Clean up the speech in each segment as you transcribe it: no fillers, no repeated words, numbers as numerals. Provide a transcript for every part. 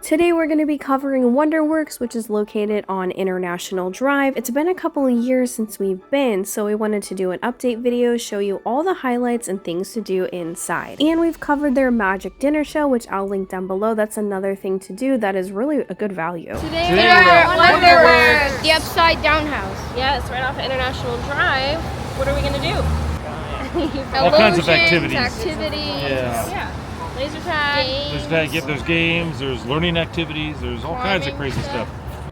Today we're going to be covering WonderWorks, which is located on International Drive. It's been a couple of years since we've been, so we wanted to do an update video, show you all the highlights and things to do inside. And we've covered their Magic Dinner Show, which I'll link down below. That's another thing to do that is really a good value. Today we're at WonderWorks, the upside down house. Yes, right off of International Drive. What are we going to do? All kinds of activities. Yeah. Laser tag. There's games, there's learning activities, there's all kinds of crazy stuff.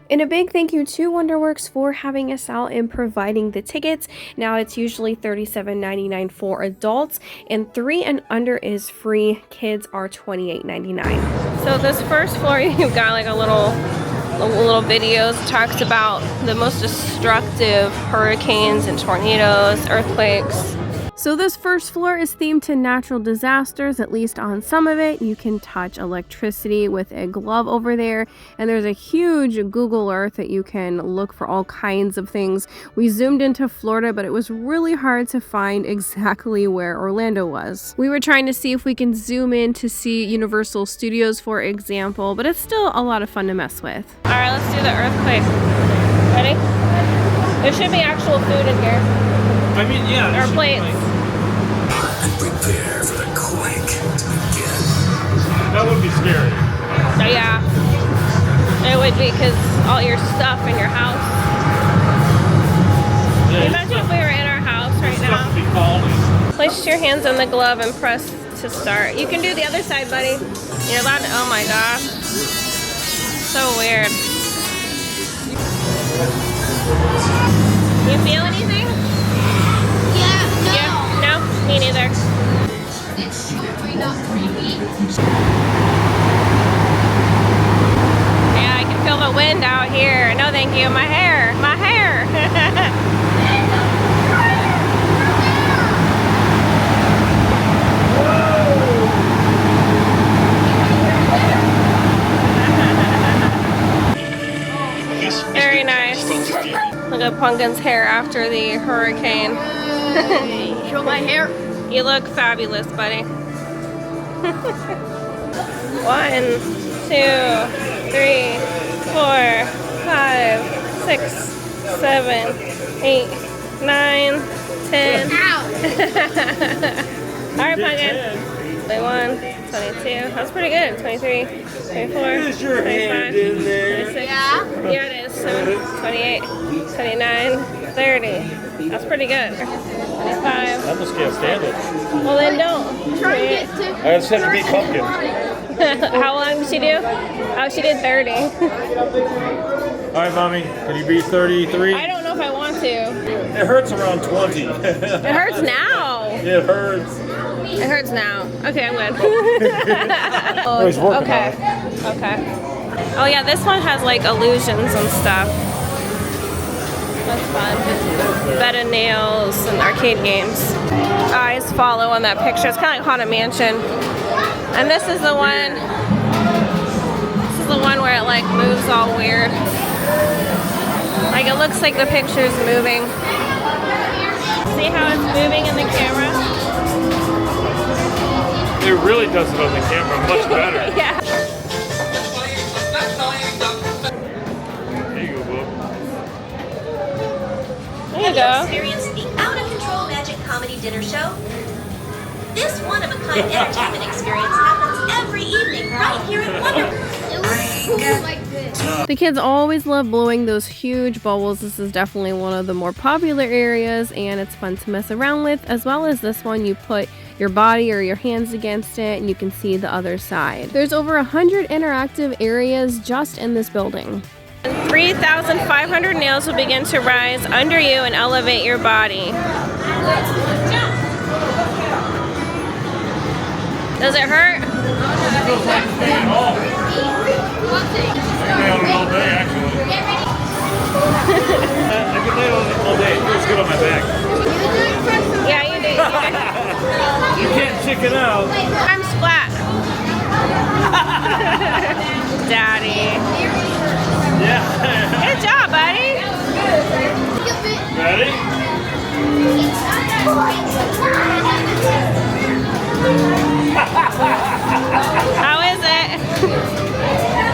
And a big thank you to WonderWorks for having us out and providing the tickets. Now it's usually $37.99 for adults, and 3 and under is free. Kids are $28.99. So this first floor, you've got like a little videos. It talks about the most destructive hurricanes and tornadoes, earthquakes. So this first floor is themed to natural disasters, at least on some of it. You can touch electricity with a glove over there, and there's a huge Google Earth that you can look for all kinds of things. We zoomed into Florida, but it was really hard to find exactly where Orlando was. We were trying to see if we can zoom in to see Universal Studios, for example, but it's still a lot of fun to mess with. All right, let's do the earthquake. Ready? There should be actual food in here. I mean, yeah. Or plates. Prepare for the quake to begin. That would be scary. Oh, yeah. It would be because all your stuff in your house. Yeah, Imagine if we were in our house right now. Stuff would be falling. Place your hands on the glove and press to start. You can do the other side, buddy. You're allowed to, oh my gosh. So weird. You feel anything? Yeah, no, me neither. Yeah, I can feel the wind out here. No, thank you. My hair. Very nice. Look at Pumpkin's hair after the hurricane. Show my hair. You look fabulous, buddy. 1, 2, 3, 4, 5, 6, 7, 8, 9, 10. Alright, Pumpkin. 21, 22. That's pretty good. 23, 24, Is your 25, hand in there? 26. Yeah, it is. 28, 29, 30. That's pretty good. 25. I almost can't stand it. Well, then don't. Try to get to. I just had to beat Pumpkin. How long did she do? Oh, she did 30. All right, Mommy, can you beat 33? I don't know if I want to. It hurts around 20. It hurts now. It hurts. It hurts now. Okay, I'm good. He's working Okay. Oh yeah, this one has like illusions and stuff. That's fun. Bed of nails and arcade games. Eyes follow on that picture. It's kind of like Haunted Mansion. And this is the one. This is the one where it like moves all weird. Like it looks like the picture's moving. See how it's moving in the camera? It really does it on the camera much better. Yeah. There you go, Bob. There you go. Experience the out-of-control Magic Comedy Dinner Show. This one-of-a-kind entertainment experience happens every evening right here at WonderWorks. It looks cool like this. The kids always love blowing those huge bubbles. This is definitely one of the more popular areas, and it's fun to mess around with. As well as this one, you put your body or your hands against it and you can see the other side. There's over 100 interactive areas just in this building. 3,500 nails will begin to rise under you and elevate your body. Does it hurt? I can lay on it all day, actually. I can lay on it all day. It feels good on my back. Yeah, you do. You can't chicken out. I'm splat. Daddy. Yeah. Good job, buddy. Ready? How is it?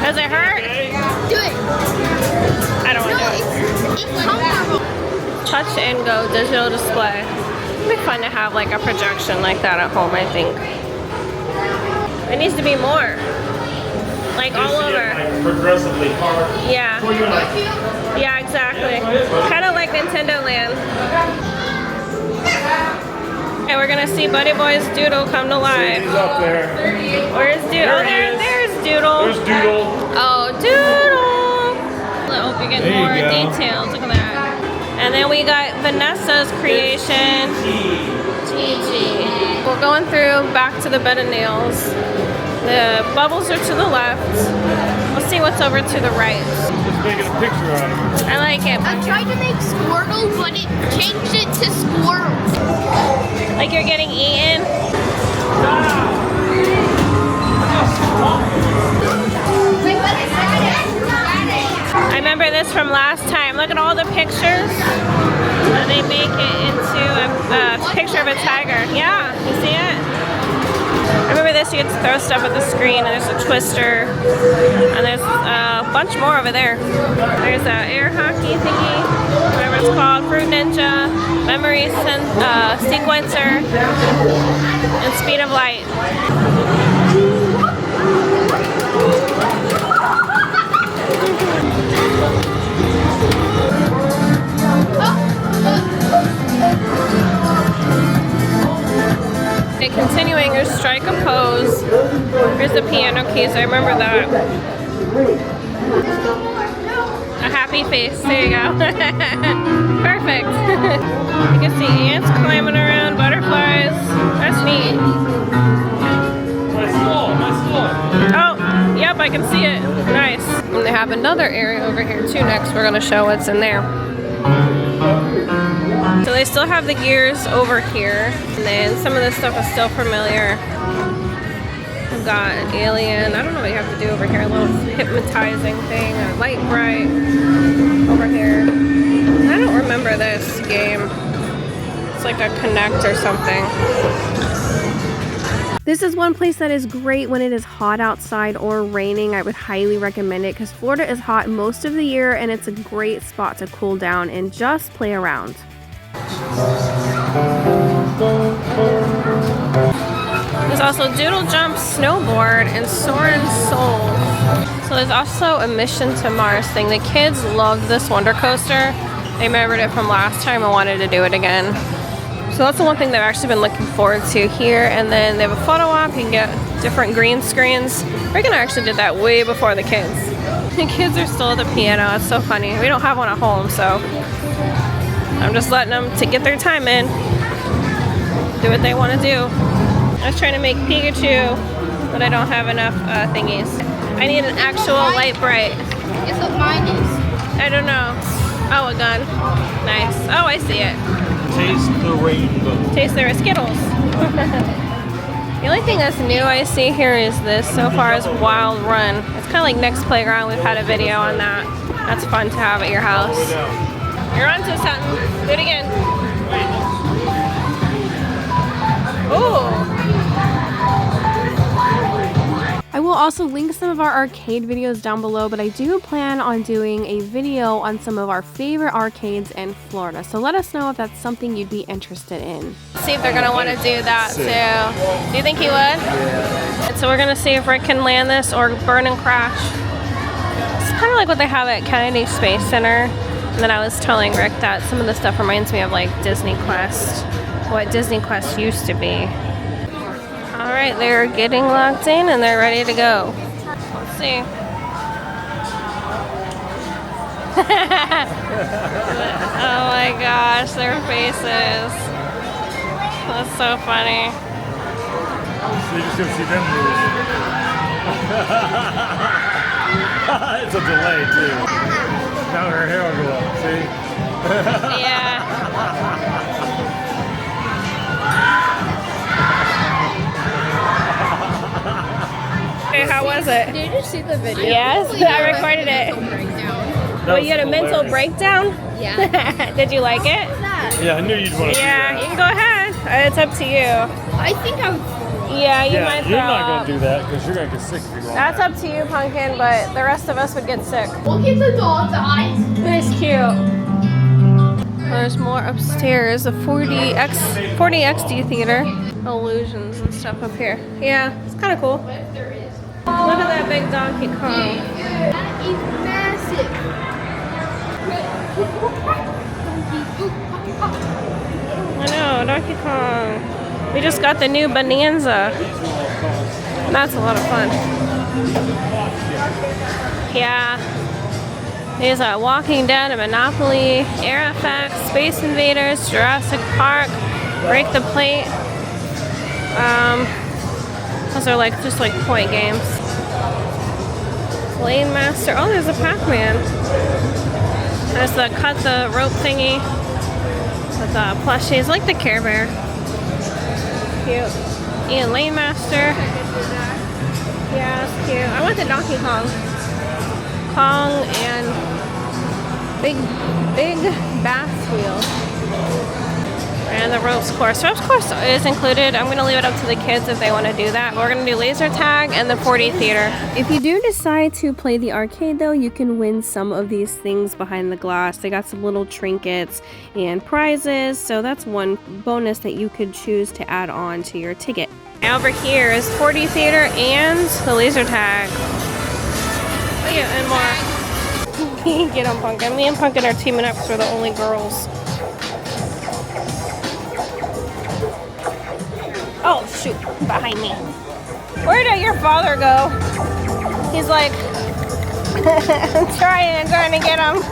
Does it and go digital display. It'd be fun to have like a projection like that at home, I think. It needs to be more. Like all over. Like progressively hard. Yeah. Yeah, exactly. Kind of like Nintendo Land. Okay, we're gonna see Buddy Boy's Doodle come to life. He's up there. Where's Doodle? Oh, there's Doodle. There's Doodle. Oh, Doodle! I hope you get There you more go. details. Look at that. And then we got Vanessa's creation. Gigi. We're going through back to the bed of nails. The bubbles are to the left. We'll see what's over to the right. Just making a picture out of it. I like it. I tried to make Squirtle, but it changed it to Squirrel. Like you're getting eaten. I remember this from last time. Look at all the pictures. And they make it into a picture of a tiger. Yeah, you see it? I remember this, you get to throw stuff at the screen, and there's a twister, and there's a bunch more over there. There's an air hockey thingy, whatever it's called, Fruit Ninja, Memory Sequencer, and Speed of Light. And continuing your strike a pose. Here's the piano keys, I remember that. A happy face, there you go. Perfect. You can see ants climbing around, butterflies. That's neat. My skull. Oh, yep, I can see it. Nice. And they have another area over here too next. We're gonna show what's in there. So they still have the gears over here, and then some of this stuff is still familiar. We've got an alien, I don't know what you have to do over here, a little hypnotizing thing, a light bright over here. I don't remember this game. It's like a Connect or something. This is one place that is great when it is hot outside or raining. I would highly recommend it because Florida is hot most of the year and it's a great spot to cool down and just play around. There's also Doodle Jump, Snowboard, and Soarin' Soul. So there's also a Mission to Mars thing. The kids loved this Wonder Coaster. They remembered it from last time and wanted to do it again. So that's the one thing they've actually been looking forward to here. And then they have a photo op. You can get different green screens. Regan actually did that way before the kids. The kids are still at the piano. It's so funny. We don't have one at home, so I'm just letting them to get their time in. Do what they want to do. I was trying to make Pikachu, but I don't have enough thingies. I need an actual light bright. Guess what mine is? I don't know. Oh, a gun. Nice. Oh, I see it. Taste the rainbow. Taste their Skittles. The only thing that's new I see here is this so far is Wild Run. It's kind of like Next Playground. We've had a video on that. That's fun to have at your house. You're onto something. Do it again. Ooh. I will also link some of our arcade videos down below, but I do plan on doing a video on some of our favorite arcades in Florida. So let us know if that's something you'd be interested in. See if they're gonna want to do that too. Do you think he would? Yeah. And so we're gonna see if Rick can land this or burn and crash. It's kind of like what they have at Kennedy Space Center. And then I was telling Rick that some of the stuff reminds me of like Disney Quest, what Disney Quest used to be. All right, they're getting locked in and they're ready to go. Let's see. Oh my gosh, their faces. That's so funny. So you're just gonna see them move. It's a delay too. Now her hair will go up, see? Yeah. Hey, how was it? Did you see the video? Yes, I recorded it. Oh, you had a mental breakdown? Yeah. Did you like it? Yeah, I knew you'd want to do Yeah, that. you can go ahead. It's up to you. I think I would. Yeah, you might throw you're not up. going to do that because you're going to get sick if you go. That's up to you, Pumpkin, but the rest of us would get sick. Look at the dog's eyes. It's cute. There's more upstairs. The 40XD theater. Illusions and stuff up here. Yeah, it's kind of cool. Look at that big Donkey Kong. That is massive. I know, Donkey Kong. We just got the new Bonanza. That's a lot of fun. Yeah. These are Walking Dead and Monopoly, Air Effects, Space Invaders, Jurassic Park, Break the Plate. Those are like just like point games. Lane Master. Oh, there's a Pac-Man. There's the cut the rope thingy with the plushies, like the Care Bear. Cute. And Lane Master. Yeah, that's cute. I want the Donkey Kong. Kong and big bass wheel. And the ropes course. Ropes course is included. I'm going to leave it up to the kids if they want to do that. We're going to do laser tag and the 4D theater. If you do decide to play the arcade though, you can win some of these things behind the glass. They got some little trinkets and prizes, so that's one bonus that you could choose to add on to your ticket. Over here is 4D theater and the laser tag. Oh yeah, and more. Get on Pumpkin. Me and Pumpkin are teaming up because we're the only girls. Oh shoot, behind me. Where did your father go? He's like, I'm trying to get him.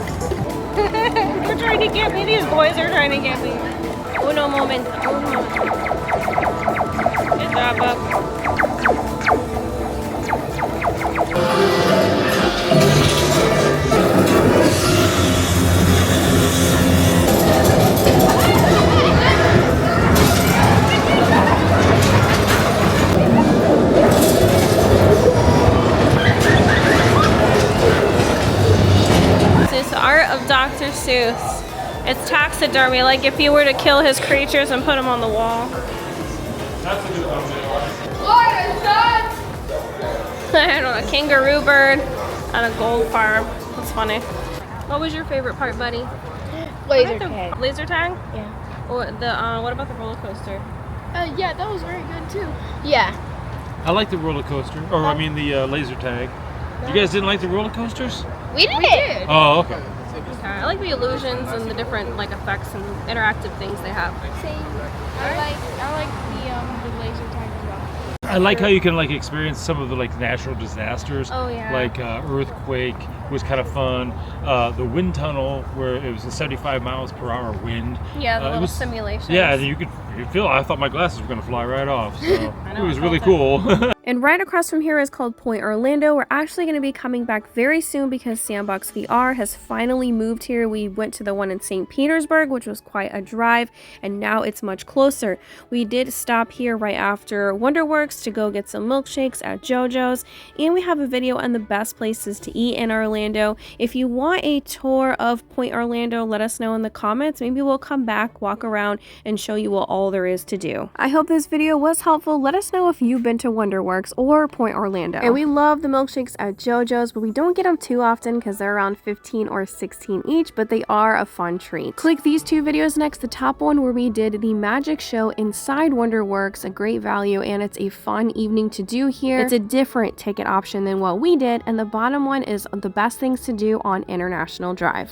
You're trying to get me. These boys are trying to get me. Uno moment. Good job, Buck. Dr. Seuss. It's taxidermy, like if you were to kill his creatures and put them on the wall. That's a good thumbnail. I don't know, a kangaroo bird and a gold barb. That's funny. What was your favorite part, buddy? Laser tag. Laser tag? Yeah. Or the what about the roller coaster? Yeah, that was very good too. Yeah. I like the roller coaster, or I mean the laser tag. You guys didn't like the roller coasters? We did. Oh, okay. Okay. I like the illusions and the different like effects and interactive things they have. Same. I like the laser tag as well. I like how you can like experience some of the like natural disasters. Oh yeah. Like earthquake was kind of fun. The wind tunnel where it was a 75 miles per hour wind. Yeah, the little simulations. Yeah, and you could feel. I thought my glasses were gonna fly right off. So I know, it was I really felt cool. And right across from here is called Point Orlando. We're actually going to be coming back very soon because Sandbox VR has finally moved here. We went to the one in St. Petersburg, which was quite a drive, and now it's much closer. We did stop here right after WonderWorks to go get some milkshakes at JoJo's, and we have a video on the best places to eat in Orlando. If you want a tour of Point Orlando, let us know in the comments. Maybe we'll come back, walk around, and show you what all there is to do. I hope this video was helpful. Let us know if you've been to WonderWorks or Point Orlando. And we love the milkshakes at JoJo's, but we don't get them too often because they're around 15 or 16 each, but they are a fun treat. Click these two videos next. The top one where we did the magic show inside WonderWorks, a great value, and it's a fun evening to do here. It's a different ticket option than what we did, and the bottom one is the best things to do on International Drive.